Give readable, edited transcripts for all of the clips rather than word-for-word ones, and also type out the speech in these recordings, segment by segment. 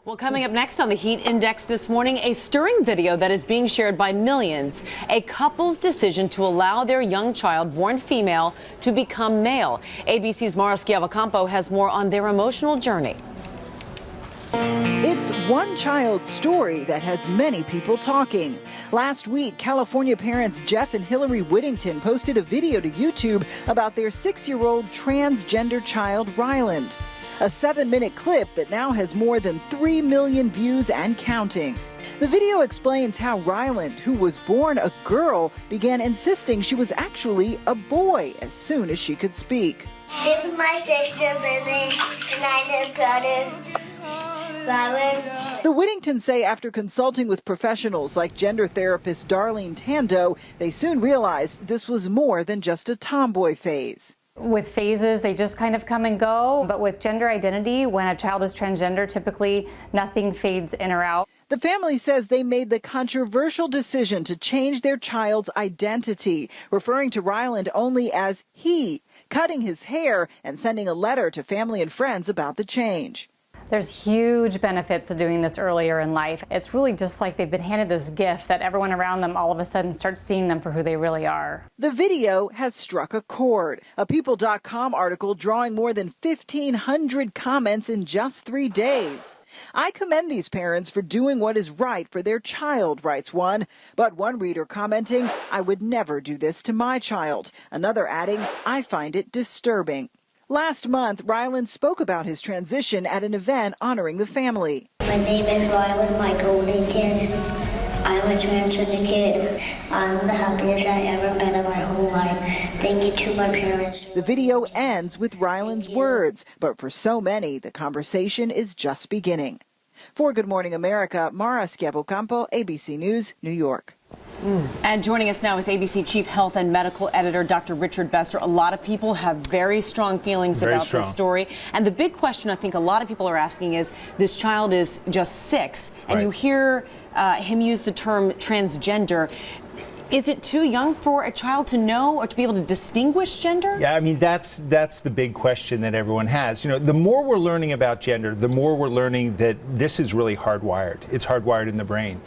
Well, coming up next on the Heat Index this morning, a stirring video that is being shared by millions. A couple's decision to allow their young child, born female, to become male. ABC's Mara Schiavocampo has more on their emotional journey. It's one child's story that has many people talking. Last week, California parents Jeff and Hillary Whittington posted a video to YouTube about their 6-year-old transgender child, Ryland. A 7-minute clip that now has more than 3 million views and counting. The video explains how Ryland, who was born a girl, began insisting she was actually a boy as soon as she could speak. This is my sister, Billy, and I'm her brother, Ryland. The Whittingtons say after consulting with professionals like gender therapist Darlene Tando, they soon realized this was more than just a tomboy phase. With phases, they just kind of come and go. But with gender identity, when a child is transgender, typically nothing fades in or out. The family says they made the controversial decision to change their child's identity, referring to Ryland only as he, cutting his hair and sending a letter to family and friends about the change. There's huge benefits to doing this earlier in life. It's really just like they've been handed this gift that everyone around them all of a sudden starts seeing them for who they really are. The video has struck a chord. A People.com article drawing more than 1,500 comments in just 3 days. I commend these parents for doing what is right for their child, writes one. But one reader commenting, I would never do this to my child. Another adding, I find it disturbing. Last month, Ryland spoke about his transition at an event honoring the family. My name is Ryland Michael Whittington. I'm a transgender kid. I'm the happiest I've ever been in my whole life. Thank you to my parents. The video ends with Ryland's words, but for so many, the conversation is just beginning. For Good Morning America, Mara Schiavocampo, ABC News, New York. And joining us now is ABC Chief Health and Medical Editor Dr. Richard Besser. A lot of people have very strong feelings about this story. And the big question I think a lot of people are asking is, this child is just 6, and you hear him use the term transgender. Is it too young for a child to know or to be able to distinguish gender? Yeah, I mean, that's the big question that everyone has. You know, the more we're learning about gender, the more we're learning that this is really hardwired. It's hardwired in the brain.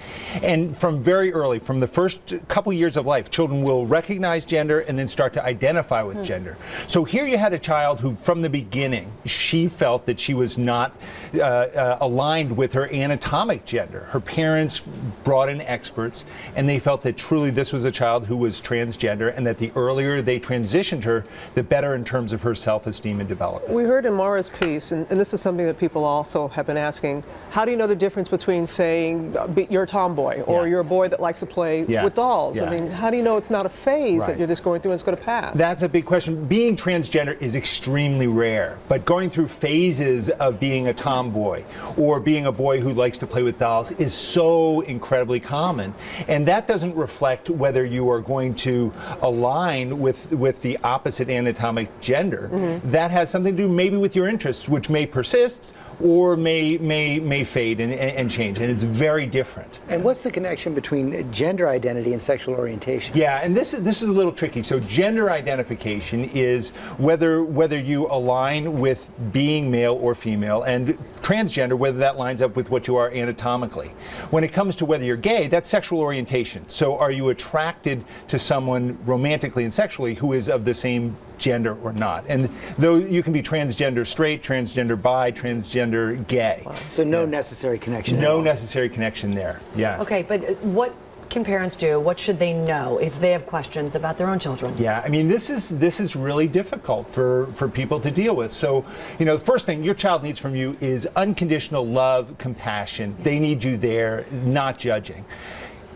And from very early, from the first couple years of life, children will recognize gender and then start to identify with gender. So here you had a child who, from the beginning, she felt that she was not aligned with her anatomic gender. Her parents brought in experts, and they felt that truly this was a child who was transgender, and that the earlier they transitioned her, the better in terms of her self-esteem and development. We heard in Mara's piece, and this is something that people also have been asking, how do you know the difference between saying you're a tomboy or you're a boy that likes to play with dolls? I mean, how do you know it's not a phase that you're just going through and it's going to pass? That's a big question. Being transgender is extremely rare, but going through phases of being a tomboy or being a boy who likes to play with dolls is so incredibly common. And that doesn't reflect whether you are going to align with the opposite anatomic gender. That has something to do maybe with your interests, which may persist or may fade and change, and it's very different. And what's the connection between gender identity and sexual orientation? Yeah, and this is a little tricky. So gender identification is whether you align with being male or female, and transgender, whether that lines up with what you are anatomically. When it comes to whether you're gay, that's sexual orientation. So are you attracted to someone romantically and sexually who is of the same gender or not? And though you can be transgender straight, transgender bi, transgender gay. So no necessary connection. No necessary connection there. Yeah. Okay, but what can parents do? What should they know if they have questions about their own children? Yeah, I mean, this is really difficult for people to deal with. So, you know, the first thing your child needs from you is unconditional love, compassion. They need you there, not judging.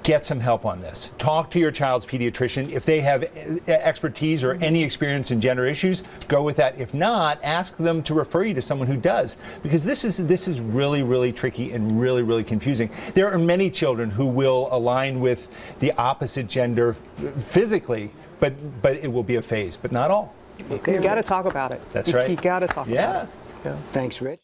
Get some help on this. Talk to your child's pediatrician. If they have expertise or any experience in gender issues, go with that. If not, ask them to refer you to someone who does, because this is really, really tricky and really, really confusing. There are many children who will align with the opposite gender physically, but it will be a phase, but not all. Okay. You got to talk about it. That's right. You got to talk about it. Thanks, Rich.